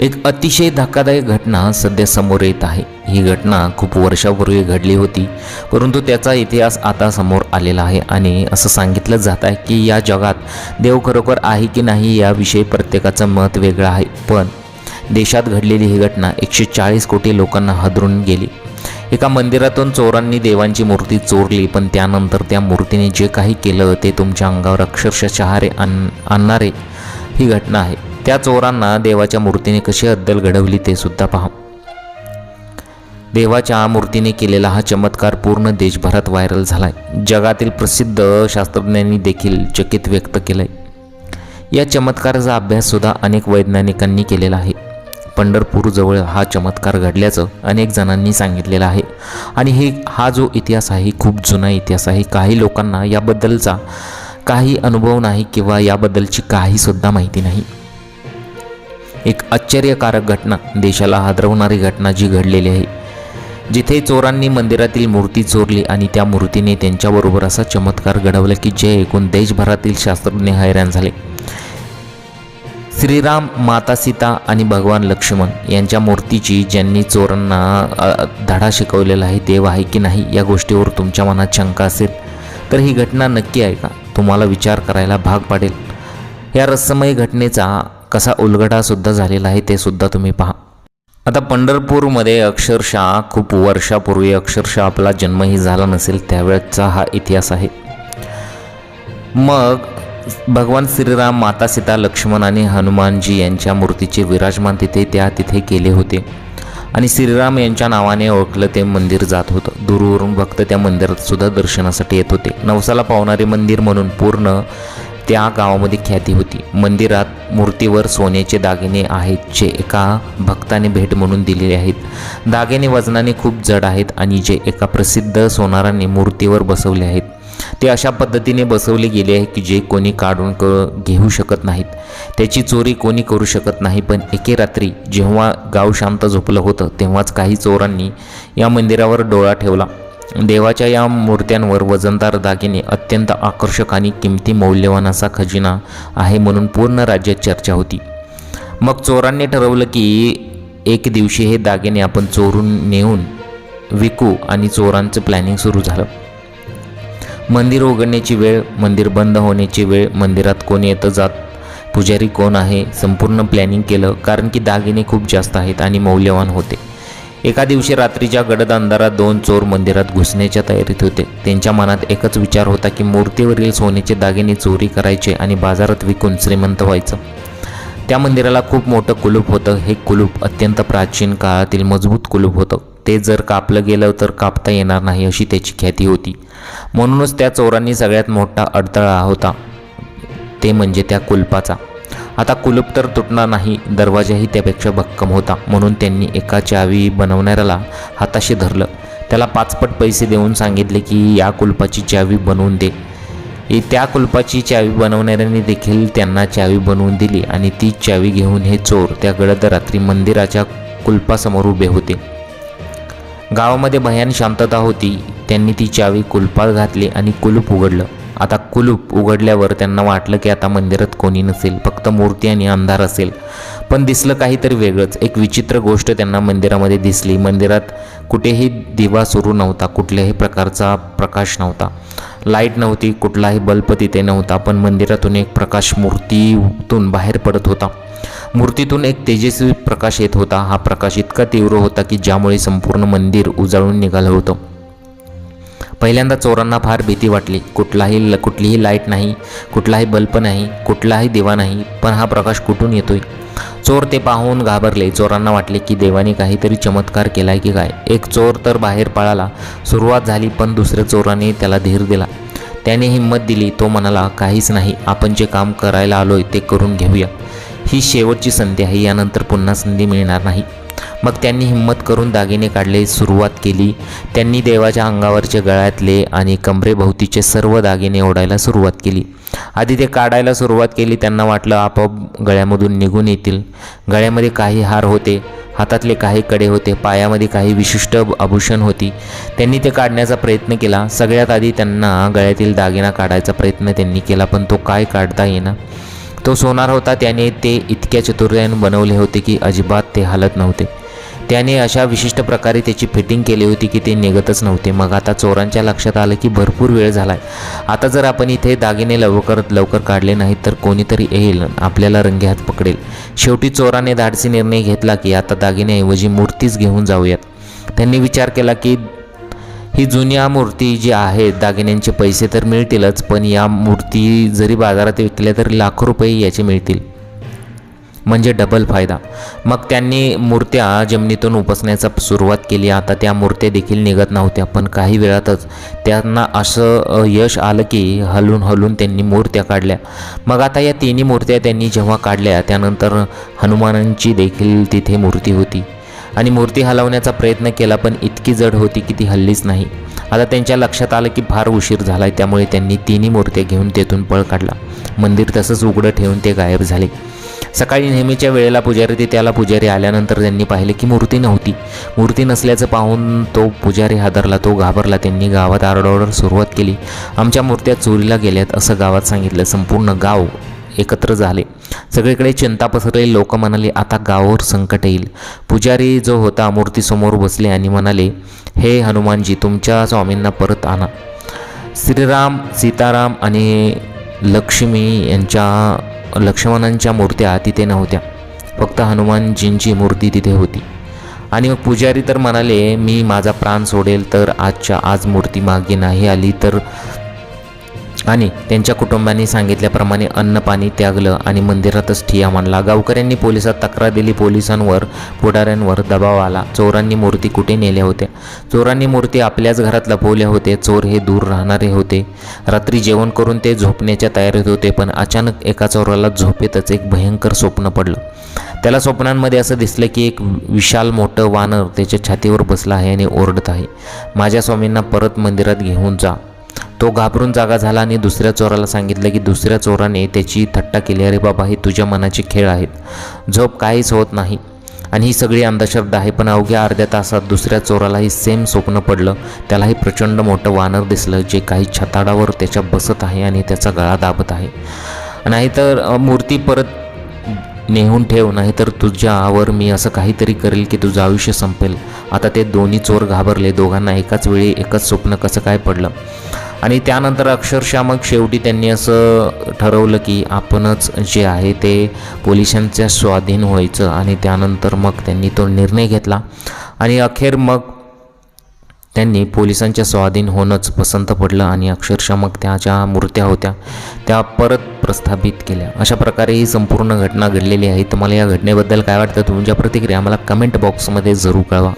एक अतिशय धक्कादायक घटना सध्या समोर येत आहे। ही घटना खूप वर्षापूर्वी घडली होती, परंतु त्याचा इतिहास आता समोर आलेला आहे आणि असं सांगितलं जात आहे की या जगात देव खरोखर आहे की नाही याविषयी प्रत्येकाचं मत वेगळं आहे। पण देशात घडलेली ही घटना 140 कोटी लोकांना हादरून गेली। एका मंदिरातून चोरांनी देवांची मूर्ती चोरली, पण त्यानंतर त्या मूर्तीने जे काही केलं ते तुमच्या अंगावर अक्षरशः शहारे आणणारे ही घटना आहे। त्या चोरांना देवाच्या मूर्तीने कशी अद्दल घडवली ते सुद्धा पहा। देवाच्या मूर्तीने केलेला हा चमत्कार पूर्ण देशभरात व्हायरल झालाय। जगातील प्रसिद्ध शास्त्रज्ञांनी देखील चकित व्यक्त केलंय। या चमत्काराचा अभ्यास सुद्धा अनेक वैज्ञानिकांनी केलेला आहे। पंढरपूरजवळ हा चमत्कार घडल्याचं अनेक जणांनी सांगितलेलं आहे आणि हा जो इतिहास आहे खूप जुना इतिहास आहे। काही लोकांना याबद्दलचा काही अनुभव नाही किंवा याबद्दलची काही सुद्धा माहिती नाही। एक आश्चर्यकारक घटना, देशाला हादरवणारी घटना जी घडलेली आहे, जिथे चोरांनी मंदिरातील मूर्ती चोरली आणि त्या मूर्तीने त्यांच्याबरोबर असा चमत्कार घडवला की जे ऐकून देशभरातील शास्त्रज्ञ हैराण झाले। श्रीराम, माता सीता आणि भगवान लक्ष्मण यांच्या मूर्तीची ज्यांनी चोरांना धडा शिकवलेला आहे देव आहे की नाही या गोष्टीवर तुमच्या मनात शंका असेल तर ही घटना नक्की आहे का, तुम्हाला विचार करायला भाग पाडेल। या रहस्यमय घटनेचा कसा उलगडा सुद्धा झालेला आहे ते सुद्धा तुम्ही पहा। आता पंढरपूरमध्ये अक्षरशः खूप वर्षापूर्वी, अक्षरशः आपला जन्मही झाला नसेल त्यावेळेचा हा इतिहास आहे। मग भगवान श्रीराम, माता सीता, लक्ष्मण आणि हनुमानजी यांच्या मूर्तीचे विराजमान तिथे केले होते आणि श्रीराम यांच्या नावाने ओळखलं ते मंदिर जात होतं। दूरवरून भक्त त्या मंदिरात सुद्धा दर्शनासाठी येत होते। नवसाला पावणारे मंदिर म्हणून पूर्ण त्या गावामध्ये ख्याती होती। मंदिरात मूर्तीवर सोन्याचे दागिने आहेत जे एका भक्ताने भेट म्हणून दिलेले आहेत। दागिने वजनाने खूप जड आहेत आणि जे एका प्रसिद्ध सोनाराने मूर्तीवर बसवले आहेत ते अशा पद्धतीने बसवले गेले आहे की जे कोणी काढून घेऊ शकत नाहीत, त्याची चोरी कोणी करू शकत नाही। पण एके रात्री जेव्हा गाव शांत झोपलं होतं तेव्हाच काही चोरांनी या मंदिरावर डोळा ठेवला। देवाच्या या मूर्त्यांवर वजनदार दागिने, अत्यंत आकर्षक आणि किमती मौल्यवान असा खजिना आहे म्हणून पूर्ण राज्यात चर्चा होती। मग चोरांनी ठरवलं की एक दिवशी हे दागिने आपण चोरून नेऊन विकू आणि चोरांचं प्लॅनिंग सुरू झालं। मंदिर उघडण्याची वेळ, मंदिर बंद होण्याची वेळ, मंदिरात कोण येतं जात, पुजारी कोण आहे, संपूर्ण प्लॅनिंग केलं कारण की दागिने खूप जास्त आहेत आणि मौल्यवान होते। एका दिवशी रात्रीच्या गडद अंधारात दोन चोर मंदिरात घुसण्याच्या तयारीत होते। त्यांच्या मनात एकच विचार होता की मूर्तीवरील सोन्याचे दागिने चोरी करायचे आणि बाजारात विकून श्रीमंत व्हायचं। त्या मंदिराला खूप मोठं कुलूप होतं। हे कुलूप अत्यंत प्राचीन काळातील मजबूत कुलूप होतं। ते जर कापलं गेलं तर कापता येणार नाही अशी त्याची ख्याती होती। म्हणूनच त्या चोरांनी सगळ्यात मोठा अडथळा होता ते म्हणजे त्या कुलपाचा। आता कुलूप तर तुटणार नाही, दरवाजाही त्यापेक्षा भक्कम होता। म्हणून त्यांनी एका चावी बनवणाऱ्याला हाताशी धरलं, त्याला 5 पट पैसे देऊन सांगितले की या कुलपाची चावी बनवून दे। त्या कुलपाची चावी बनवणाऱ्याने देखील त्यांना चावी बनवून दिली आणि ती चावी घेऊन हे चोर त्या गडद रात्री मंदिराच्या कुलपासमोर उभे होते। गावामध्ये भयान शांतता होती। त्यांनी ती चावी कुलपात घातली आणि कुलूप उघडलं। आता कुलूप उघडल्यावर त्यांना वाटलं की आता मंदिरात कोणी नसेल, फक्त मूर्ती आणि अंधार असेल। पण दिसलं काहीतरी वेगळंच। एक विचित्र गोष्ट त्यांना मंदिरामध्ये दिसली। मंदिरात कुठेही दिवा सुरू नव्हता, कुठल्याही प्रकारचा प्रकाश नव्हता, लाईट नव्हती, कुठलाही बल्ब तिथे नव्हता। पण मंदिरातून एक प्रकाश मूर्तीतून बाहेर पडत होता। मूर्तीतून एक तेजस्वी प्रकाश येत होता। हा प्रकाश इतका तीव्र होता की ज्यामुळे संपूर्ण मंदिर उजळून निघालं होतं। पहिल्यांदा चोरांना फार भीती वाटली। कुठलीही लाईट नाही, कुठलाही बल्ब नाही, कुठलाही दिवा नाही, पण हा प्रकाश कुठून येतोय? चोर ते पाहून घाबरले। चोरांना वाटले की देवाने काहीतरी चमत्कार केलाय की काय। एक चोर तर बाहेर पळाला। सुरुवात झाली, पण दुसऱ्या चोराने त्याला धीर दिला, त्याने हिंमत दिली। तो म्हणाला, काहीच नाही, आपण जे काम करायला आलोय ते करून घेऊया। ही शेवटची संधी आहे, यानंतर पुन्हा संधी मिळणार नाही। मग त्यांनी हिंमत करून दागिने काढले सुरुवात केली। त्यांनी देवाच्या अंगावरचे, गळ्यातले आणि कमरेभोवतीचे सर्व दागिने ओढायला सुरुवात केली। आधी ते काढायला सुरुवात केली, त्यांना वाटलं आपोआप गळ्यामधून निघून येतील। गळ्यामध्ये काही हार होते, हातातले काही कडे होते, पायामध्ये काही विशिष्ट आभूषण होती। त्यांनी ते काढण्याचा प्रयत्न केला। सगळ्यात आधी त्यांना गळ्यातील दागिना काढायचा प्रयत्न त्यांनी केला, पण तो काय काढता येईना। तो सोनार होता, त्याने ते इतक्या चतुर्याने बनवले होते की अजिबात ते हलत नव्हते. त्याने अशा विशिष्ट प्रकारे त्याची फिटिंग केली होती की ते निघतच नव्हते. मग आता चोरांच्या लक्षात आलं की भरपूर वेळ झाला आहे, आता जर आपण इथे दागिने लवकर काढले नाहीत तर कोणीतरी येईल, आपल्याला रंगेहात पकडेल. शेवटी चोराने धाडसी निर्णय घेतला की आता दागिन्याऐवजी मूर्तीच घेऊन जाऊयात. त्यांनी विचार केला की ही जुन्या मूर्ती जी आहे, दागिन्यांचे पैसे तर मिळतीलच, पण या मूर्ती जरी बाजारात विकल्या तरी लाखो रुपये याचे मिळतील, म्हणजे डबल फायदा. मग त्यांनी मूर्त्या जमिनीतून उपसण्याचा सुरुवात केली. आता त्या मूर्त्या देखील निघत नव्हत्या, पण काही वेळातच त्यांना असं यश आलं की हलून त्यांनी मूर्त्या काढल्या. मग आता या तिन्ही मूर्त्या त्यांनी जेव्हा काढल्या त्यानंतर हनुमानांची देखील तिथे मूर्ती होती आणि मूर्ती हलवण्याचा प्रयत्न केला, पण इतकी जड होती की ती हल्लीच नाही. आता त्यांच्या लक्षात आलं की फार उशीर झाला आहे, त्यामुळे त्यांनी तिन्ही मूर्त्या घेऊन तेथून पळ काढला. मंदिर तसंच उघडं ठेवून ते गायब झाले. सकाळी नेहमीच्या वेळेला पुजारी आल्यानंतर त्यांनी पाहिले की मूर्ती नव्हती. मूर्ती नसल्याचं पाहून तो पुजारी हादरला, तो घाबरला. त्यांनी गावात आरडाओरड सुरुवात केली. आमच्या मूर्त्या चोरीला गेल्यात असं गावात सांगितलं. संपूर्ण गाव एकत्र झाले. सगळीकडे चिंता पसरली. लोक म्हणाले आता गावावर संकट येईल. पुजारी जो होता मूर्तीसमोर बसले आणि म्हणाले, हे हनुमानजी, तुमच्या स्वामींना परत आणा. श्रीराम, सीताराम आणि लक्ष्मणांच्या मूर्त्या तिथे नव्हत्या, फक्त हनुमानजींची मूर्ती तिथे होती. आणि मग पुजारी तर म्हणाले, मी माझा प्राण सोडेल तर आजच्या आज मूर्ती मागे नाही आली तर. आणि त्यांच्या कुटुंबांनी सांगितल्याप्रमाणे अन्न पाणी त्यागलं आणि मंदिरातच ठिया मांडला. गावकऱ्यांनी पोलिसात तक्रार दिली. पोलिसांवर, पुढाऱ्यांवर दबाव आला. चोरांनी मूर्ती कुठे नेल्या होत्या? चोरांनी मूर्ती आपल्याच घरात लपवल्या होते. चोर हे दूर राहणारे होते. रात्री जेवण करून ते झोपण्याच्या तयारीत होते, पण अचानक एका चोराला झोपेतच एक भयंकर स्वप्न पडलं. त्याला स्वप्नांमध्ये असं दिसलं की एक विशाल मोठं वानर त्याच्या छातीवर बसला आहे आणि ओरडत आहे, माझ्या स्वामींना परत मंदिरात घेऊन जा. तो घाबरून जागा झाला आणि दुसऱ्या चोराला सांगितलं की दुसऱ्या चोराने त्याची थट्टा केली, अरे बाबा, हे तुझ्या मनाचे खेळ आहेत, झोप काहीच होत नाही आणि ही सगळी अंधश्रद्धा आहे. पण अवघ्या अर्ध्या तासात दुसऱ्या चोरालाही सेम स्वप्न पडलं. त्यालाही प्रचंड मोठं वानर दिसलं, जे काही छताडावर त्याच्या बसत आहे आणि त्याचा गळा दाबत आहे. नाहीतर मूर्ती परत नेहून ठेव, नाहीतर तुझ्यावर मी असं काहीतरी करेल की तुझं आयुष्य संपेल. आता ते दोन्ही चोर घाबरले. दोघांना एकाच वेळी एकच स्वप्न कसं काय पडलं? आणि त्यानंतर अक्षरशः मग शेवटी त्यांनी असं ठरवलं की आपणच जे आहे ते पोलिसांच्या स्वाधीन व्हायचं. आणि त्यानंतर मग त्यांनी तो निर्णय घेतला आणि अखेर मग त्यांनी पोलिसांच्या स्वाधीन होणंच पसंत पडलं आणि अक्षरशः मग त्या ज्या मूर्त्या होत्या त्या परत प्रस्थापित केल्या. अशा प्रकारे ही संपूर्ण घटना घडलेली आहे. तुम्हाला या घटनेबद्दल काय वाटतं? तुमच्या प्रतिक्रिया मला कमेंट बॉक्समध्ये जरूर कळवा.